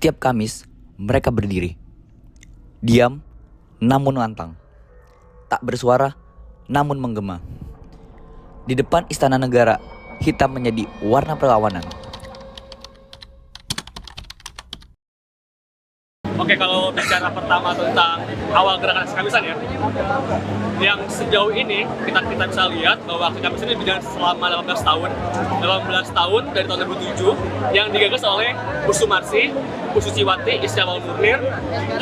Setiap Kamis, mereka berdiri. Diam, namun lantang. Tak bersuara, namun menggema. Di depan Istana Negara, hitam menjadi warna perlawanan. Oke, kalau bicara pertama tentang awal gerakan aksi Kamisan ya, yang sejauh ini kita bisa lihat bahwa aksi Kamisan ini berjalan selama 18 tahun. 18 tahun dari tahun 2007 yang digagas oleh Bu Sumarsi, Bu Suciwati, Istiawal Nurnir,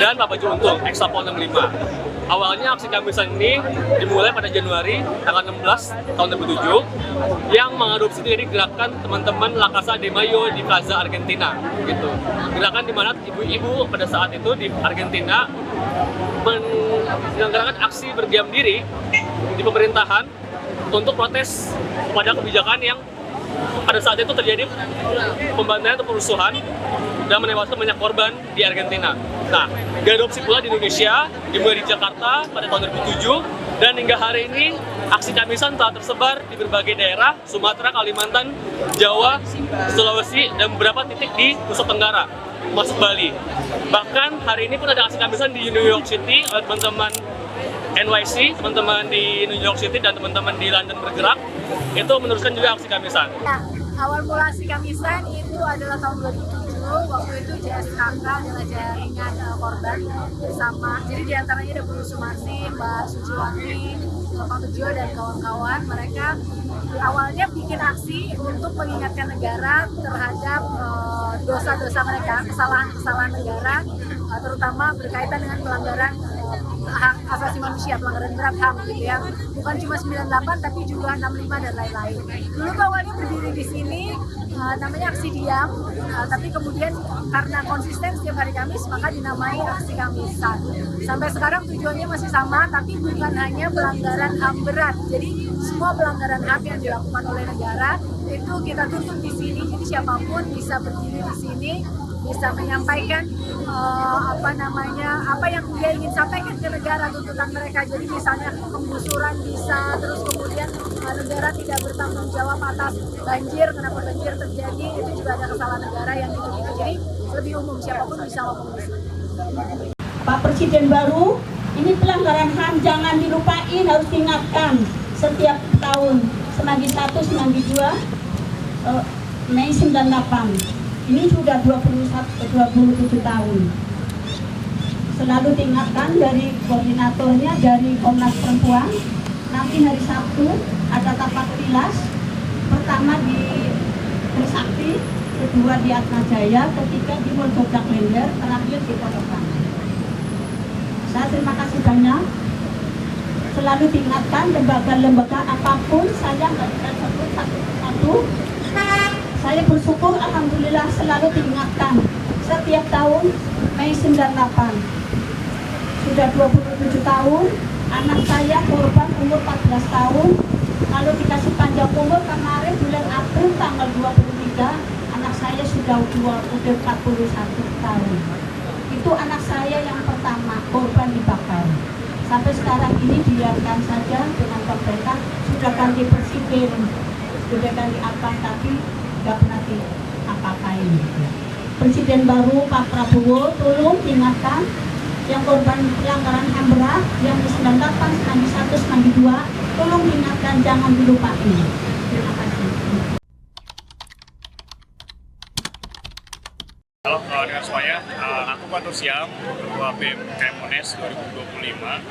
dan Bapak Juntung, Eksapol 65. Awalnya aksi Kamisan ini dimulai pada Januari tanggal 16 tahun 2007 yang mengadopsi dari gerakan teman-teman La Casa de Mayo di Plaza Argentina gitu. Gerakan di mana ibu-ibu pada saat itu di Argentina menyelenggarakan aksi berdiam diri di pemerintahan untuk protes kepada kebijakan yang pada saat itu terjadi pembantaian atau perusuhan dan menewaskan banyak korban di Argentina. Nah, diadopsi pula di Indonesia, dimulai di Jakarta pada tahun 2007, dan hingga hari ini aksi Kamisan telah tersebar di berbagai daerah, Sumatera, Kalimantan, Jawa, Sulawesi, dan beberapa titik di Nusa Tenggara, masuk Bali. Bahkan hari ini pun ada aksi Kamisan di New York City oleh teman-teman NYC, teman-teman di New York City, dan teman-teman di London Bergerak, itu meneruskan juga aksi Kamisan. Nah, awal mula aksi Kamisan itu adalah tahun 2007. Waktu itu JSKK adalah jaringan korban bersama, jadi diantaranya ada Bu Sumarsi, Mbak Suciwati, Pak Bejo, dan kawan-kawan. Mereka awalnya bikin aksi untuk mengingatkan negara terhadap dosa-dosa mereka, kesalahan-kesalahan negara, terutama berkaitan dengan pelanggaran hak asasi manusia, pelanggaran berat HAM gitu ya. Bukan cuma 98 tapi juga 65 dan lain-lain. Dulu tuh awalnya berdiri di sini namanya aksi diam, tapi kemudian karena konsisten setiap hari Kamis maka dinamai aksi Kamisan. Sampai sekarang tujuannya masih sama, tapi bukan hanya pelanggaran HAM berat. Jadi semua pelanggaran HAM yang dilakukan oleh negara itu kita tuntut di sini. Jadi siapapun bisa berdiri di sini, bisa menyampaikan apa yang dia ingin sampaikan ke negara, tuntutan mereka. Jadi misalnya penggusuran bisa, terus kemudian negara tidak bertanggung jawab atas banjir, kenapa banjir terjadi, itu juga ada kesalahan negara yang gitu-gitu. Jadi lebih umum, siapapun bisa ngomong di sini. Pak Presiden baru, ini pelanggaran HAM jangan dilupain, harus diingatkan setiap tahun. Semanggi 1, Semanggi 2, Mei 98. Ini sudah 27 tahun. Selalu diingatkan dari koordinatornya, dari Komnas Perempuan. Nanti hari Sabtu ada tapak tilas. Pertama di Trisakti, kedua di Atmajaya, ketiga di Mojokerto Klender, terakhir di Pojokan. Saya terima kasih banyak. Selalu diingatkan lembaga-lembaga apapun, saya nggak bisa sebut satu-satu. Saya bersyukur, alhamdulillah selalu diingatkan setiap tahun Mei 98. Sudah 27 tahun, anak saya korban umur 14 tahun. Kalau dikasih panjang umur kemarin bulan April tanggal 23, anak saya sudah 41 tahun. Itu anak saya yang pertama korban dibakar. Sampai sekarang ini biarkan saja dengan pemerintah, sudah ganti presiden, sudah ganti apa, tapi nggak pernah diapa-apain. Presiden baru Pak Prabowo, tolong ingatkan yang korban pelanggaran HAM berat yang di 98, 91, 92, tolong ingatkan, jangan dilupain. Terima kasih. Halo kawan-kawan semuanya, aku Fatur Siam, Ketua BEM KM UNES 2025.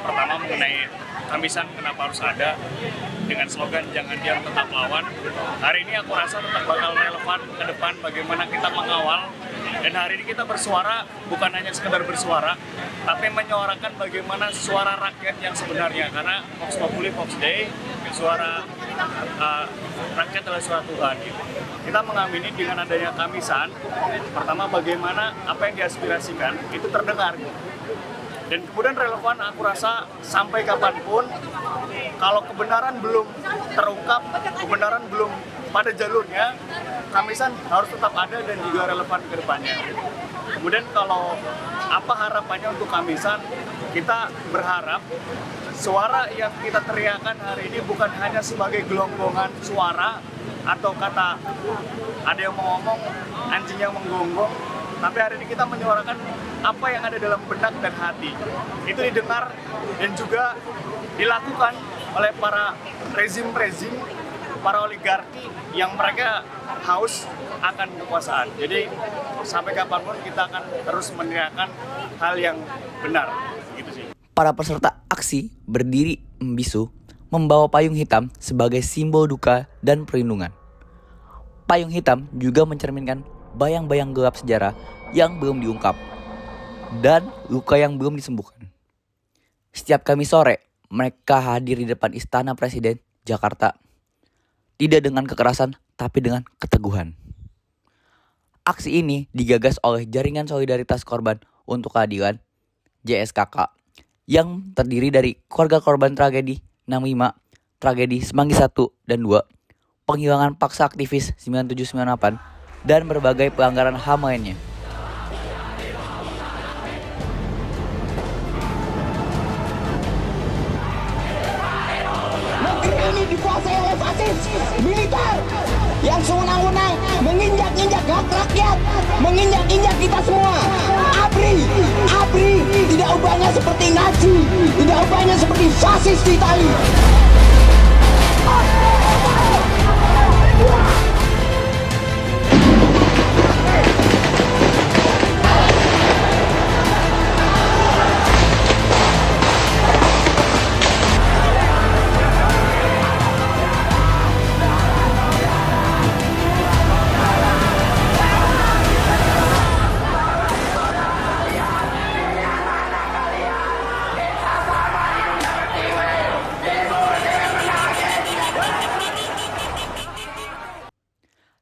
Pertama mengenai Kamisan kenapa harus ada dengan slogan jangan diam tetap lawan. Hari ini aku rasa tetap bakal relevan ke depan bagaimana kita mengawal, dan hari ini kita bersuara bukan hanya sekedar bersuara, tapi menyuarakan bagaimana suara rakyat yang sebenarnya, karena Vox Populi, Vox Dei, suara rakyat adalah suara Tuhan gitu. Kita mengamini dengan adanya Kamisan, pertama bagaimana apa yang diaspirasikan itu terdengar gitu. Dan kemudian relevan aku rasa sampai kapanpun, kalau kebenaran belum terungkap, kebenaran belum pada jalurnya, Kamisan harus tetap ada dan juga relevan ke depannya. Kemudian kalau apa harapannya untuk Kamisan, kita berharap suara yang kita teriakan hari ini bukan hanya sebagai gelonggongan suara atau kata ada yang mau ngomong anjing yang menggonggong, tapi hari ini kita menyuarakan apa yang ada dalam benak dan hati. Itu didengar dan juga dilakukan oleh para rezim-rezim, para oligarki yang mereka haus akan kekuasaan. Jadi sampai kapanpun kita akan terus meneriakan hal yang benar, gitu sih. Para peserta aksi berdiri membisu, membawa payung hitam sebagai simbol duka dan perlindungan. Payung hitam juga mencerminkan bayang-bayang gelap sejarah yang belum diungkap dan luka yang belum disembuhkan. Setiap Kamis sore, mereka hadir di depan Istana Presiden Jakarta. Tidak dengan kekerasan, tapi dengan keteguhan. Aksi ini digagas oleh Jaringan Solidaritas Korban untuk Keadilan JSKK yang terdiri dari keluarga korban tragedi 65, tragedi Semanggi 1 dan 2, penghilangan paksa aktivis 9798, dan berbagai pelanggaran HAM lainnya. Negeri ini dikuasai oleh fasis militer yang sewenang-wenang menginjak-injak hak rakyat, menginjak-injak kita semua. ABRI tidak ubahnya seperti Nazi, tidak ubahnya seperti fasis di Itali.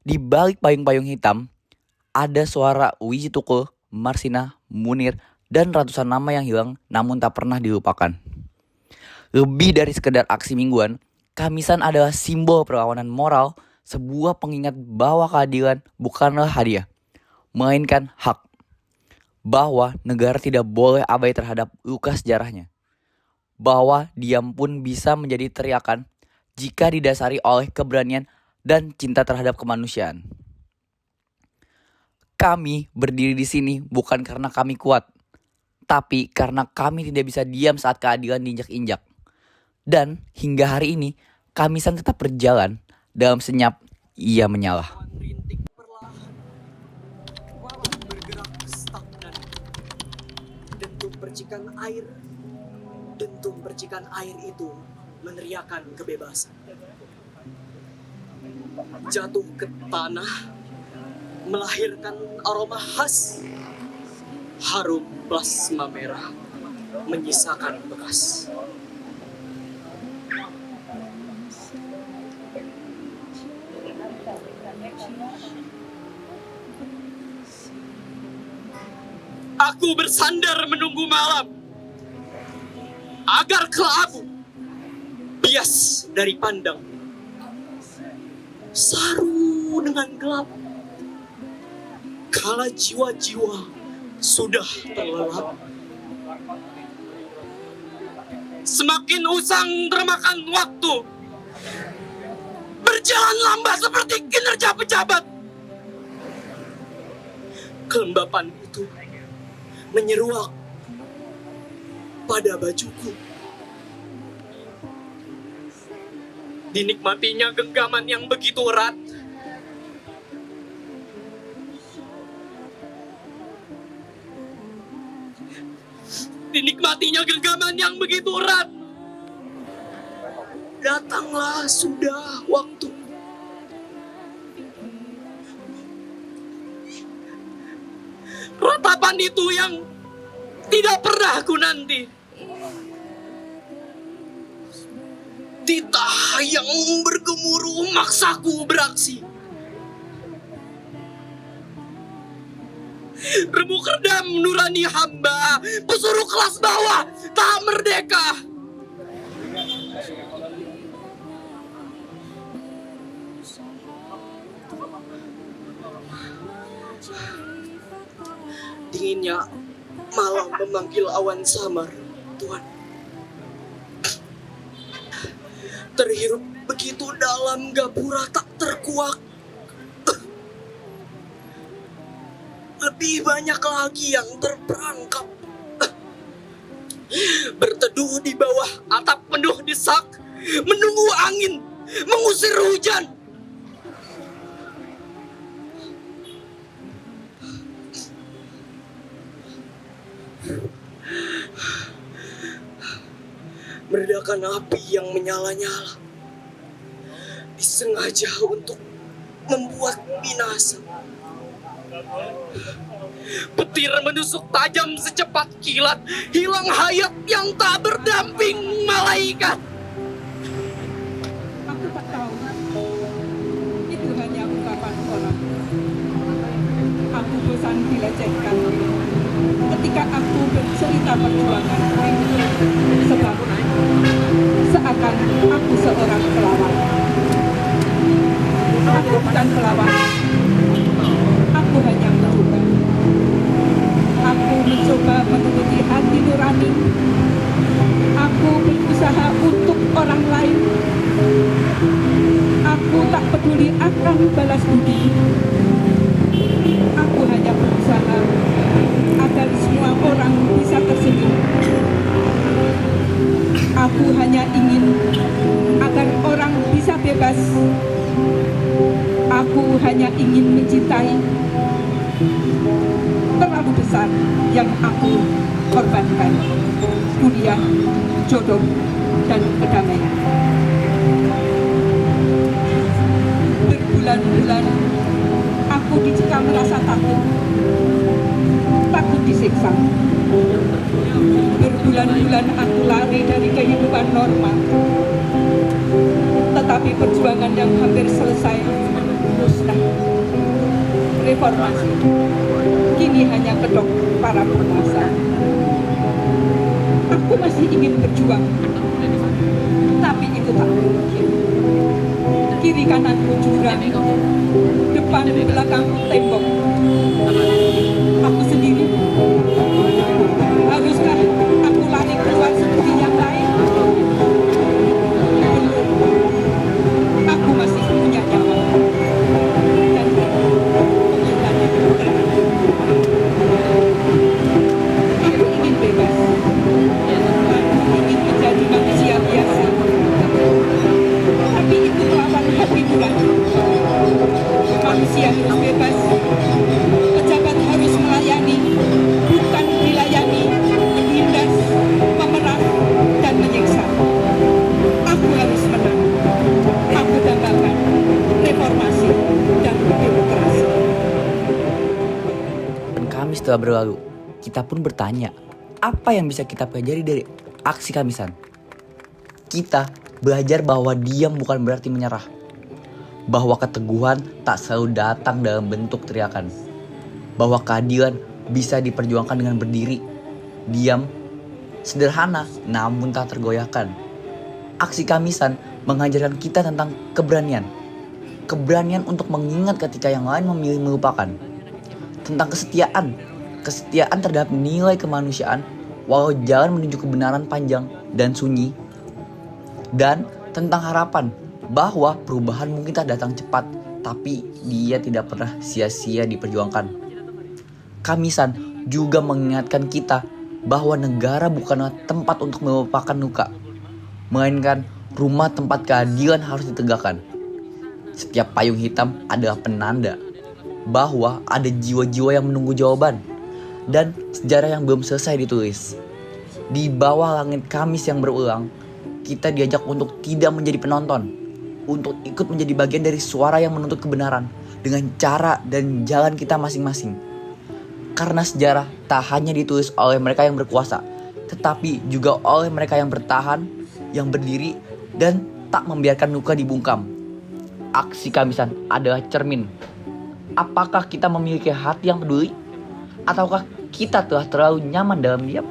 Di balik payung-payung hitam, ada suara Wiji Tukul, Marsina, Munir, dan ratusan nama yang hilang namun tak pernah dilupakan. Lebih dari sekedar aksi mingguan, Kamisan adalah simbol perlawanan moral, sebuah pengingat bahwa keadilan bukanlah hadiah, melainkan hak. Bahwa negara tidak boleh abai terhadap luka sejarahnya. Bahwa diam pun bisa menjadi teriakan jika didasari oleh keberanian dan cinta terhadap kemanusiaan. Kami berdiri di sini bukan karena kami kuat, tapi karena kami tidak bisa diam saat keadilan diinjak-injak. Dan hingga hari ini, Kamisan tetap berjalan dalam senyap ia menyala. Dentum percikan air itu meneriakan kebebasan. Jatuh ke tanah, melahirkan aroma khas. Harum plasma merah menyisakan bekas. Aku bersandar menunggu malam agar kelabu bias dari pandang. Saru dengan gelap kala jiwa-jiwa sudah terlelap. Semakin usang termakan waktu, berjalan lambat seperti kinerja pejabat. Kelembapan itu menyeruak pada bajuku. Dinikmatinya genggaman yang begitu erat. Dinikmatinya genggaman yang begitu erat. Datanglah sudah waktu. Ratapan itu yang tidak pernah aku nanti. Titah yang bergemuruh maksaku beraksi. Remuk redam nurani hamba, pesuruh kelas bawah tak merdeka. Dinginnya malam memanggil awan samar, Tuhan. Terhirup begitu dalam gapura tak terkuak. lebih banyak lagi yang terperangkap. Berteduh di bawah atap penuh desak, menunggu angin, mengusir hujan. Meredakan api yang menyala-nyala, disengaja untuk membuat binasa. Petir menusuk tajam secepat kilat, hilang hayat yang tak berdamping malaikat. Aku tak tahu. Itu hanya ungkapan orang. Aku bosan dilecehkan ketika aku bercerita perjuangan. Sebab seakan aku seorang pelawak. Aku bukan pelawak. Aku hanya mencoba. Aku mencoba menuruti hati nurani. Aku berusaha untuk orang lain. Aku tak peduli akan balas budi. Aku hanya berusaha agar semua orang bisa tersenyum. Aku hanya ingin agar orang bisa bebas. Aku hanya ingin mencintai. Terlalu besar yang aku korbankan. Dunia, jodoh, dan kedamaian. Berbulan-bulan aku dicekam rasa takut. Takut disiksa. Berbulan-bulan aku lari dari kehidupan normal. Tetapi perjuangan yang hampir selesai musnah. Reformasi kini hanya kedok para penguasa. Aku masih ingin berjuang, tapi itu tak mungkin. Kiri kananku jurang, depan belakang tembok. Aku sendiri. Haruskah aku lari keluar seperti yang lain? Belum. Aku masih punya nyawa. Dan pengintannya berat. Aku ingin bebas. Aku ingin menjadi manusia biasa. Tapi itu melawan hati nurani. Manusia harus bebas. Pejabat harus melayani, bukan dilayani, menindas, memeras, dan menyiksa. Aku harus menang. Aku banggakan reformasi dan demokrasi. Dan Kamis telah berlalu. Kita pun bertanya, apa yang bisa kita pelajari dari aksi Kamisan? Kita belajar bahwa diam bukan berarti menyerah. Bahwa keteguhan tak selalu datang dalam bentuk teriakan. Bahwa keadilan bisa diperjuangkan dengan berdiri, diam, sederhana namun tak tergoyahkan. Aksi Kamisan mengajarkan kita tentang keberanian. Keberanian untuk mengingat ketika yang lain memilih melupakan. Tentang kesetiaan. Kesetiaan terhadap nilai kemanusiaan walau jalan menuju kebenaran panjang dan sunyi. Dan tentang harapan bahwa perubahan mungkin tak datang cepat, tapi dia tidak pernah sia-sia diperjuangkan. Kamisan juga mengingatkan kita bahwa negara bukanlah tempat untuk melupakan luka, melainkan rumah tempat keadilan harus ditegakkan. Setiap payung hitam adalah penanda bahwa ada jiwa-jiwa yang menunggu jawaban dan sejarah yang belum selesai ditulis. Di bawah langit Kamis yang berulang, kita diajak untuk tidak menjadi penonton, untuk ikut menjadi bagian dari suara yang menuntut kebenaran dengan cara dan jalan kita masing-masing. Karena sejarah tak hanya ditulis oleh mereka yang berkuasa, tetapi juga oleh mereka yang bertahan, yang berdiri, dan tak membiarkan luka dibungkam. Aksi Kamisan adalah cermin. Apakah kita memiliki hati yang peduli? Ataukah kita telah terlalu nyaman dalam diam?